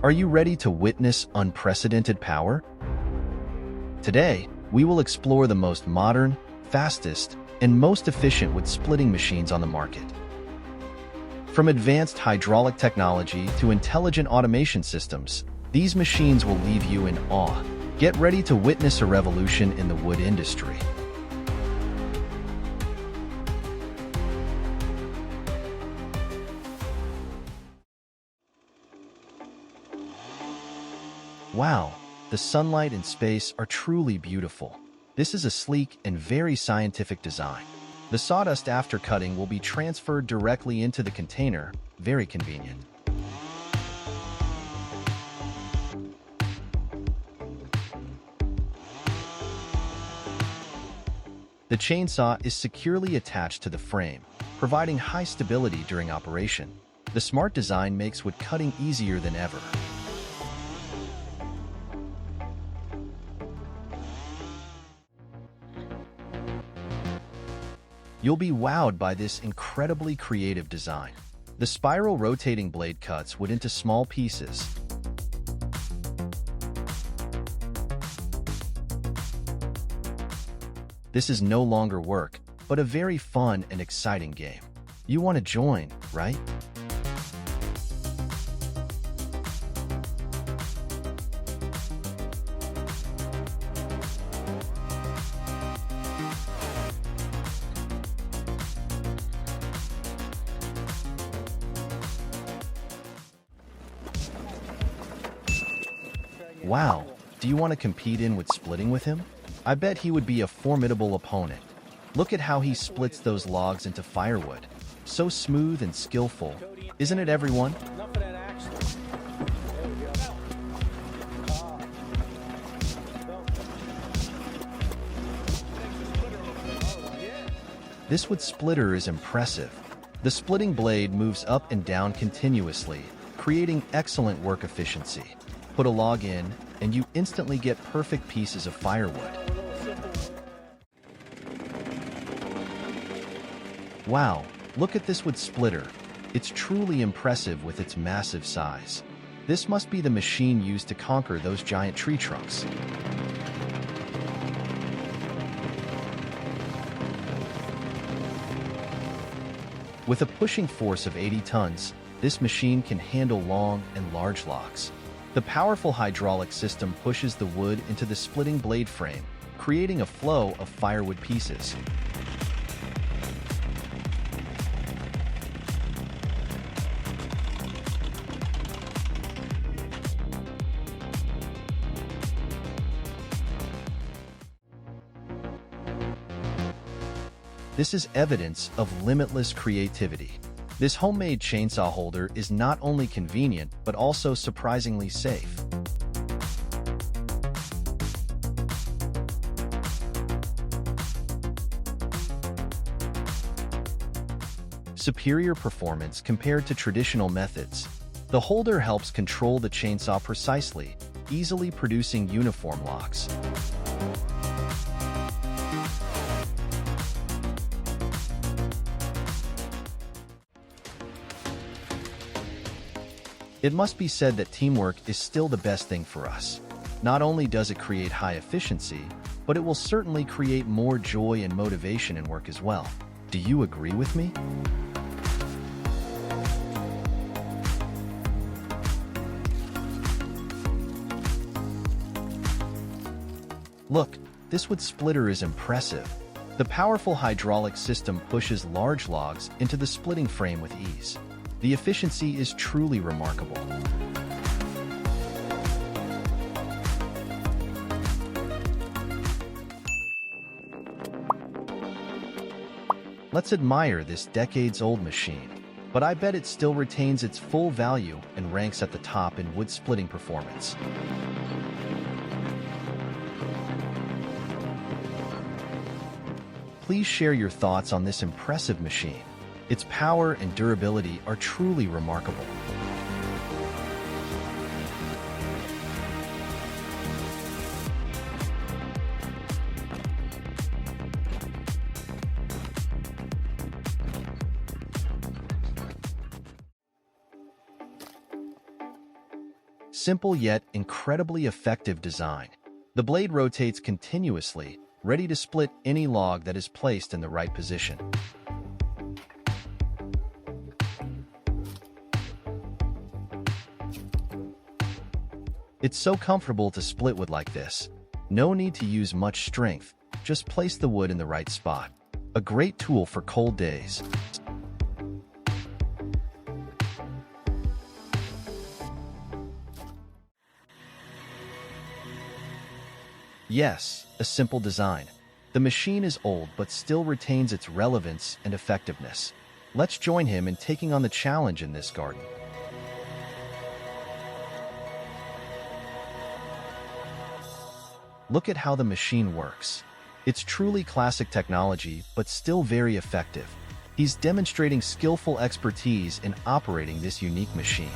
Are you ready to witness unprecedented power? Today, we will explore the most modern, fastest, and most efficient wood splitting machines on the market. From advanced hydraulic technology to intelligent automation systems, these machines will leave you in awe. Get ready to witness a revolution in the wood industry. Wow, the sunlight and space are truly beautiful. This is a sleek and very scientific design. The sawdust after cutting will be transferred directly into the container, very convenient. The chainsaw is securely attached to the frame, providing high stability during operation. The smart design makes wood cutting easier than ever. You'll be wowed by this incredibly creative design. The spiral rotating blade cuts wood into small pieces. This is no longer work, but a very fun and exciting game. You want to join, right? Wow, do you want to compete in wood splitting with him? I bet he would be a formidable opponent. Look at how he splits those logs into firewood. So smooth and skillful. Isn't it, everyone? This wood splitter is impressive. The splitting blade moves up and down continuously, creating excellent work efficiency. Put a log in, and you instantly get perfect pieces of firewood. Wow, look at this wood splitter. It's truly impressive with its massive size. This must be the machine used to conquer those giant tree trunks. With a pushing force of 80 tons, this machine can handle long and large logs. The powerful hydraulic system pushes the wood into the splitting blade frame, creating a flow of firewood pieces. This is evidence of limitless creativity. This homemade chainsaw holder is not only convenient, but also surprisingly safe. Superior performance compared to traditional methods. The holder helps control the chainsaw precisely, easily producing uniform locks. It must be said that teamwork is still the best thing for us. Not only does it create high efficiency, but it will certainly create more joy and motivation in work as well. Do you agree with me? Look, this wood splitter is impressive. The powerful hydraulic system pushes large logs into the splitting frame with ease. The efficiency is truly remarkable. Let's admire this decades-old machine, but I bet it still retains its full value and ranks at the top in wood splitting performance. Please share your thoughts on this impressive machine. Its power and durability are truly remarkable. Simple yet incredibly effective design. The blade rotates continuously, ready to split any log that is placed in the right position. It's so comfortable to split wood like this. No need to use much strength, just place the wood in the right spot. A great tool for cold days. Yes, a simple design. The machine is old but still retains its relevance and effectiveness. Let's join him in taking on the challenge in this garden. Look at how the machine works. It's truly classic technology, but still very effective. He's demonstrating skillful expertise in operating this unique machine.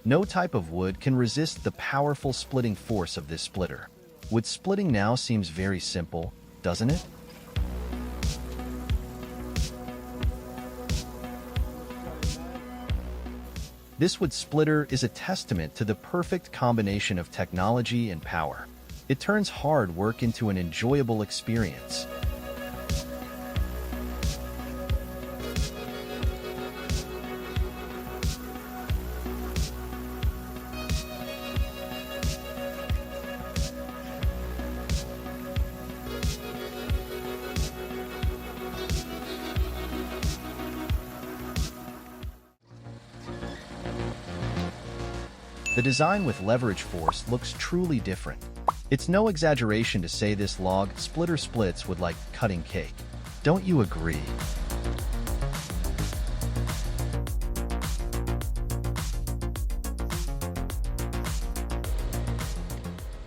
No type of wood can resist the powerful splitting force of this splitter. Wood splitting now seems very simple, doesn't it? This wood splitter is a testament to the perfect combination of technology and power. It turns hard work into an enjoyable experience. The design with leverage force looks truly different. It's no exaggeration to say this log splitter splits wood like cutting cake. Don't you agree?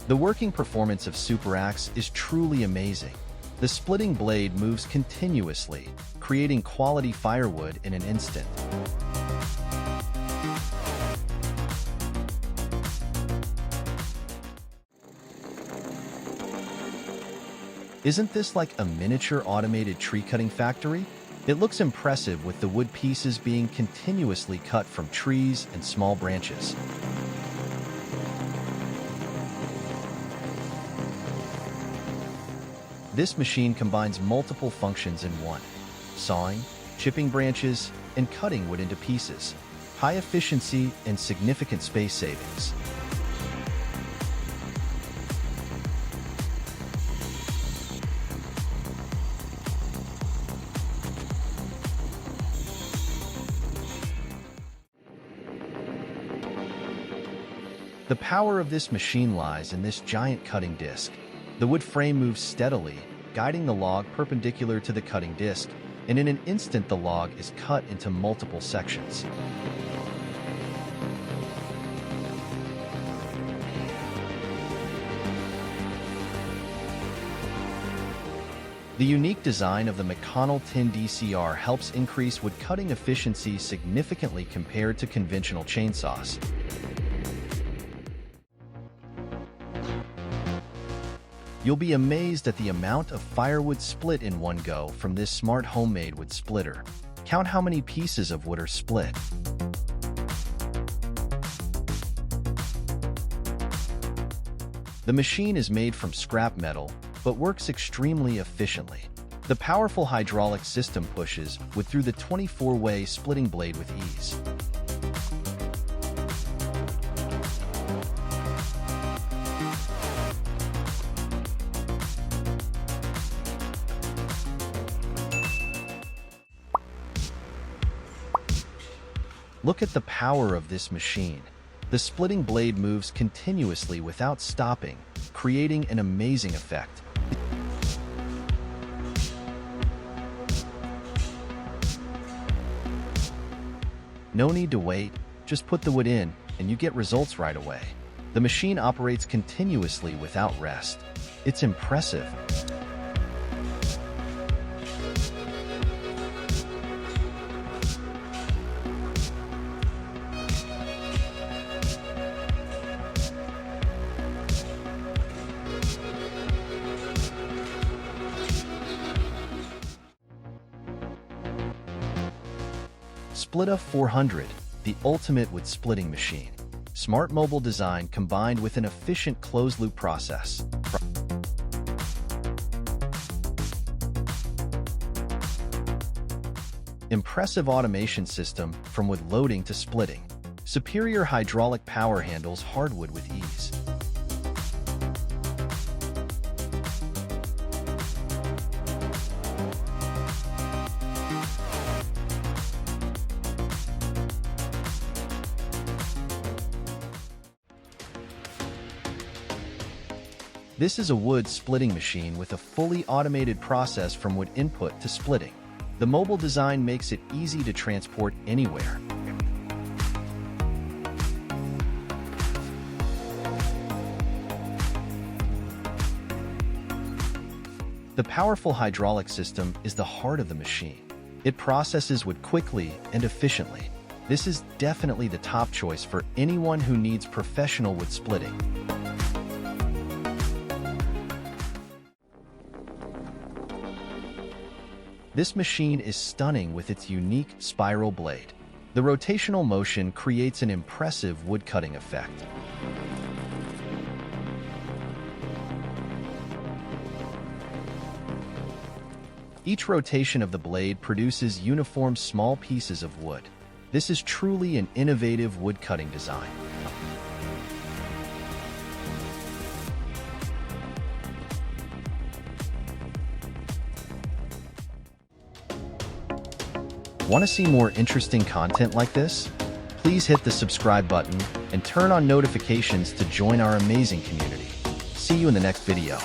The working performance of Super Axe is truly amazing. The splitting blade moves continuously, creating quality firewood in an instant. Isn't this like a miniature automated tree-cutting factory? It looks impressive with the wood pieces being continuously cut from trees and small branches. This machine combines multiple functions in one: sawing, chipping branches, and cutting wood into pieces. High efficiency and significant space savings. The power of this machine lies in this giant cutting disc. The wood frame moves steadily, guiding the log perpendicular to the cutting disc, and in an instant the log is cut into multiple sections. The unique design of the McConnell Tin DCR helps increase wood cutting efficiency significantly compared to conventional chainsaws. You'll be amazed at the amount of firewood split in one go from this smart homemade wood splitter. Count how many pieces of wood are split. The machine is made from scrap metal, but works extremely efficiently. The powerful hydraulic system pushes wood through the 24-way splitting blade with ease. Look at the power of this machine. The splitting blade moves continuously without stopping, creating an amazing effect. No need to wait, just put the wood in, and you get results right away. The machine operates continuously without rest. It's impressive. Splitta 400, the ultimate wood splitting machine. Smart mobile design combined with an efficient closed-loop process. Impressive automation system from wood loading to splitting. Superior hydraulic power handles hardwood with ease. This is a wood splitting machine with a fully automated process from wood input to splitting. The mobile design makes it easy to transport anywhere. The powerful hydraulic system is the heart of the machine. It processes wood quickly and efficiently. This is definitely the top choice for anyone who needs professional wood splitting. This machine is stunning with its unique spiral blade. The rotational motion creates an impressive wood-cutting effect. Each rotation of the blade produces uniform small pieces of wood. This is truly an innovative wood-cutting design. Want to see more interesting content like this? Please hit the subscribe button and turn on notifications to join our amazing community. See you in the next video.